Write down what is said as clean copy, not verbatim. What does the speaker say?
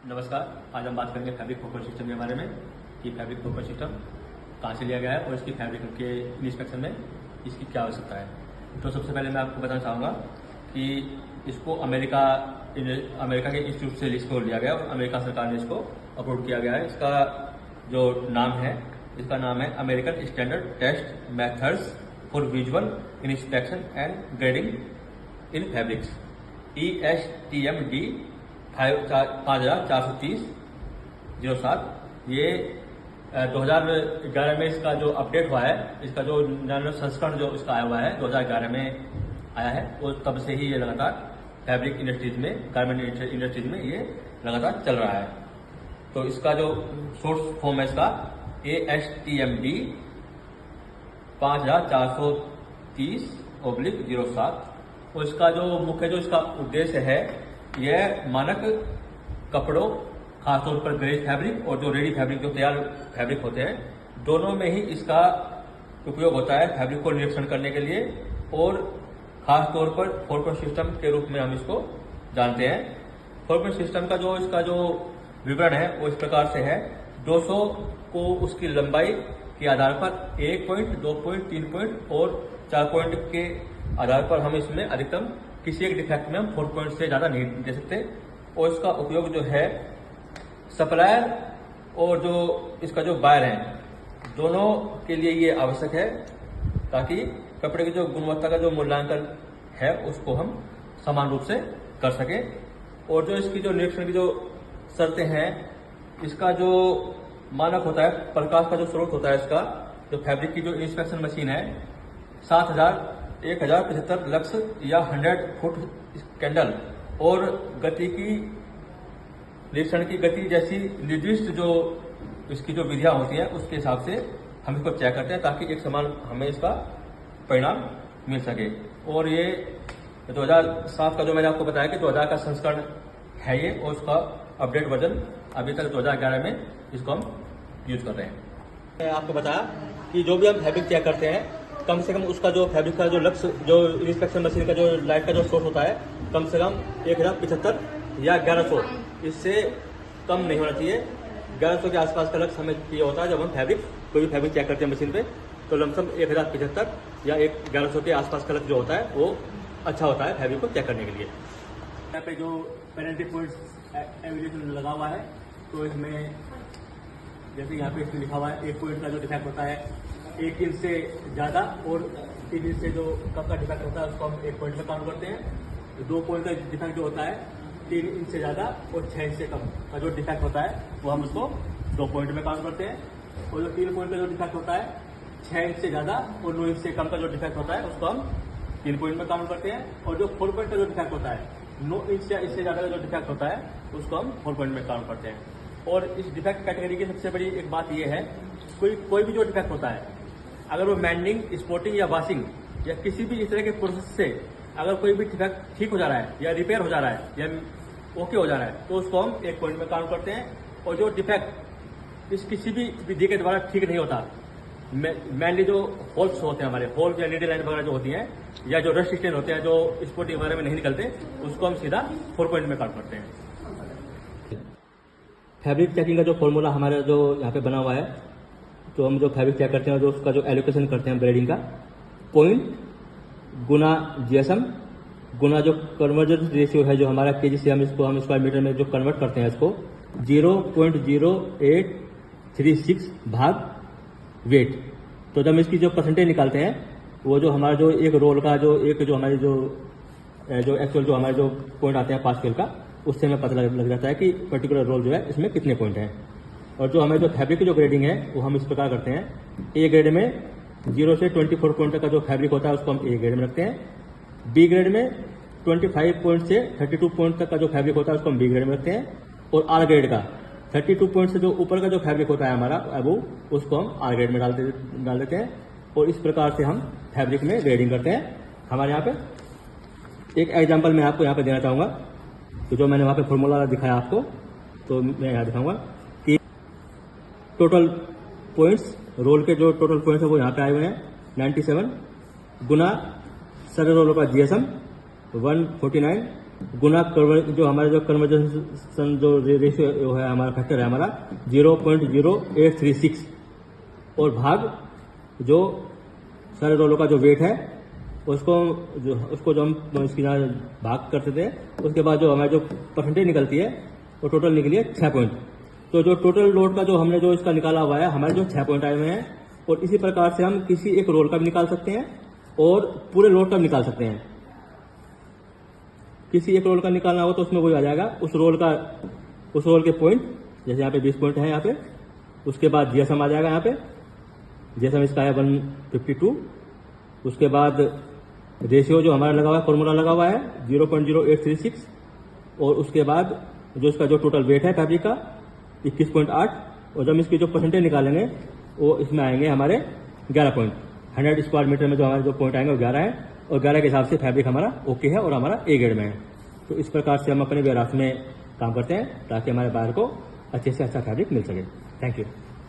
नमस्कार। आज हम बात करेंगे फैब्रिक फोकस सिस्टम के बारे में कि फैब्रिक फोकस सिस्टम कहाँ से लिया गया है और इसकी फैब्रिक के इंस्पेक्शन में इसकी क्या आवश्यकता है। तो सबसे पहले मैं आपको बताना चाहूँगा कि इसको अमेरिका के इंस्टीट्यूट से इसको लिया गया और अमेरिका सरकार ने इसको अप्रूव किया गया है। इसका जो नाम है, इसका नाम है American standard test methods for visual inspection and grading in fabrics, ESTMD 5430/07। ये 2011 में इसका जो अपडेट हुआ है, इसका जो नया संस्करण जो इसका आया हुआ है 2011 में आया है, और तब से ही ये लगातार फैब्रिक इंडस्ट्रीज में, गारमेंट इंडस्ट्रीज में ये लगातार चल रहा है। तो इसका जो सोर्स फॉर्म है इसका ASTMD 5430/07, और इसका जो मुख्य जो इसका उद्देश्य है, यह मानक कपड़ों, खासतौर पर ग्रेज फैब्रिक और जो रेडी फैब्रिक, जो तैयार फैब्रिक होते हैं, दोनों में ही इसका उपयोग होता है फैब्रिक को निरीक्षण करने के लिए। और खासतौर पर फोरपॉइंट सिस्टम के रूप में हम इसको जानते हैं। फोरपॉइंट सिस्टम का जो इसका जो विवरण है वो इस प्रकार से है। 200 को उसकी लंबाई के आधार पर 1 पॉइंट, 2 पॉइंट, 3 पॉइंट और 4 पॉइंट के आधार पर हम इसमें अधिकतम किसी एक डिफेक्ट में हम 4 पॉइंट से ज्यादा नहीं दे सकते। और इसका उपयोग जो है सप्लायर और जो इसका जो बायर है, दोनों के लिए ये आवश्यक है, ताकि कपड़े की जो गुणवत्ता का जो मूल्यांकन है उसको हम समान रूप से कर सकें। और जो इसकी जो निरीक्षण की जो शर्तें हैं, इसका जो मानक होता है, प्रकाश का जो स्रोत होता है, इसका जो फैब्रिक की जो इंस्पेक्शन मशीन है 1075 लक्स या 100 फुट कैंडल, और गति की निरीक्षण की गति जैसी निर्दिष्ट जो इसकी जो विधियां होती हैं उसके हिसाब से हम इसको चेक करते हैं, ताकि एक समान हमें इसका परिणाम मिल सके। और ये 2007 का जो मैंने आपको बताया कि 2000 का संस्करण है ये, और उसका अपडेट वर्जन अभी तक 2011 में इसको हम यूज कर रहे हैं। मैं आपको बताया कि जो भी हम फैब्रिक चेक करते हैं, कम से कम उसका जो फैब्रिक का जो लक्ष्य, जो इंस्पेक्शन मशीन का जो लाइट का जो सोर्स होता है, कम से कम 1075 या 1100, इससे कम नहीं होना चाहिए। 1100 के आसपास का लक्ष्य हमें ये होता है जब हम कोई भी फैब्रिक चेक करते हैं मशीन पे, तो लमसम 1075 या 1100 के आसपास का लक्ष्य जो होता है वो अच्छा होता है फैब्रिक को चेक करने के लिए। यहाँ पे जो पेनल्टी पॉइंट्स एवेल्यूशन लगा हुआ है, तो इसमें जैसे यहाँ पे इसमें लिखा हुआ है 1 पॉइंट का जो डिफेक्ट होता है 1 इंच से ज्यादा, और 3 इंच से जो कम का डिफेक्ट होता है उसको हम 1 पॉइंट में काउंट करते हैं। 2 पॉइंट का डिफेक्ट जो होता है 3 इंच से ज्यादा और 6 इंच से कम का जो डिफेक्ट होता है वो हम उसको 2 पॉइंट में काउंट करते हैं। और जो 3 पॉइंट का जो डिफेक्ट होता है 6 इंच से ज्यादा और 9 इंच से कम का जो डिफेक्ट होता है उसको हम 3 पॉइंट में काउंट करते हैं। और जो 4 पॉइंट का जो डिफेक्ट होता है 9 इंच या इससे ज्यादा का जो डिफेक्ट होता है उसको हम 4 पॉइंट में काउंट करते हैं। और इस डिफेक्ट कैटेगरी की सबसे बड़ी एक बात यह है, कोई भी जो डिफेक्ट होता है, अगर वो मैंडिंग, स्पोर्टिंग या वॉशिंग या किसी भी इस तरह के प्रोसेस से अगर कोई भी डिफेक्ट ठीक हो जा रहा है या रिपेयर हो जा रहा है या ओके हो जा रहा है, तो उसको हम 1 पॉइंट में काउंट करते हैं। और जो डिफेक्ट इस किसी भी विधि के द्वारा ठीक नहीं होता, मेनली जो होल्स होते हैं, हमारे होल या नीडल लाइन वगैरह जो होती हैं, या जो रस्ट स्टेन होते हैं जो स्पोर्टिंग वगैरह में नहीं निकलते, उसको हम सीधा 4 पॉइंट में काउंट करते हैं। फैब्रिक चेकिंग का जो फॉर्मूला हमारा जो यहाँ पे बना हुआ है, तो हम जो फैब्रिक चेक करते हैं, जो उसका जो एलोकेशन करते हैं ग्रेडिंग का, पॉइंट गुना GSM गुना जो कन्वर्जन रेशियो है जो हमारा केजी से हम स्क्वायर मीटर में जो कन्वर्ट करते हैं इसको 0.0836 भाग वेट। तो जब इसकी जो परसेंटेज निकालते हैं, वो जो हमारा जो एक रोल का जो हमारे जो एक्चुअल जो हमारे जो पॉइंट आते हैं 5 स्केल का, उससे हमें पता लग जाता है कि पर्टिकुलर रोल जो है इसमें कितने पॉइंट हैं। और जो हमें जो फैब्रिक की जो ग्रेडिंग है वो हम इस प्रकार करते हैं। ए ग्रेड में 0 से 24 पॉइंट तक का जो फैब्रिक होता है उसको हम ए ग्रेड में रखते हैं। बी ग्रेड में 25 पॉइंट से 32 पॉइंट तक का जो फैब्रिक होता है उसको हम बी ग्रेड में रखते हैं। और आर ग्रेड का 32 पॉइंट से जो ऊपर का जो फैब्रिक होता है हमारा, वो उसको हम आर ग्रेड में डाल देते हैं। और इस प्रकार से हम फैब्रिक में ग्रेडिंग करते हैं। हमारे यहाँ पे एक एग्जाम्पल मैं आपको यहाँ पे देना चाहूंगा। तो जो मैंने वहाँ पे फॉर्मूला दिखाया आपको, तो मैं यहाँ दिखाऊंगा कि टोटल पॉइंट्स, रोल के जो टोटल पॉइंट्स है वो यहाँ पे आए हुए हैं 97 गुना सारे रोलों का GSM 149 गुना जो हमारा जो कन्वर्जेंसन जो रेशियो है, हमारा फैक्टर है हमारा 0.0836 और भाग जो सारे रोलों का जो वेट है उसको जो हम इसकी भाग करते थे, उसके बाद जो हमारी जो परसेंटेज निकलती है वो टोटल निकली है 6 पॉइंट। तो जो टोटल लोड का जो हमने जो इसका निकाला हुआ है, हमारे जो 6 पॉइंट आए हुए हैं, और इसी प्रकार से हम किसी एक रोल का भी निकाल सकते हैं और पूरे लोड का भी निकाल सकते हैं। किसी एक रोल का निकालना हो तो उसमें वही आ जाएगा, उस रोल के पॉइंट, जैसे यहाँ पे 20 पॉइंट है यहाँ पे, उसके बाद जीएसएम आ जाएगा यहाँ पे, जीएसएम इसका है 152, उसके बाद रेशियो जो हमारा लगा हुआ है, फॉर्मूला लगा हुआ है 0.0836, और उसके बाद जो इसका जो टोटल वेट है फैब्रिक का 21.8, और जब इसकी जो परसेंटेज निकालेंगे वो इसमें आएंगे हमारे 11 पॉइंट। 100 स्क्वायर मीटर में जो हमारे जो पॉइंट आएंगे वो 11 है, और 11 के हिसाब से फैब्रिक हमारा ओके है और हमारा ए ग्रेड में है। तो इस प्रकार से हम अपने वेयरहाउस में काम करते हैं ताकि हमारे बायर को अच्छे से अच्छा फैब्रिक मिल सके। Thank you.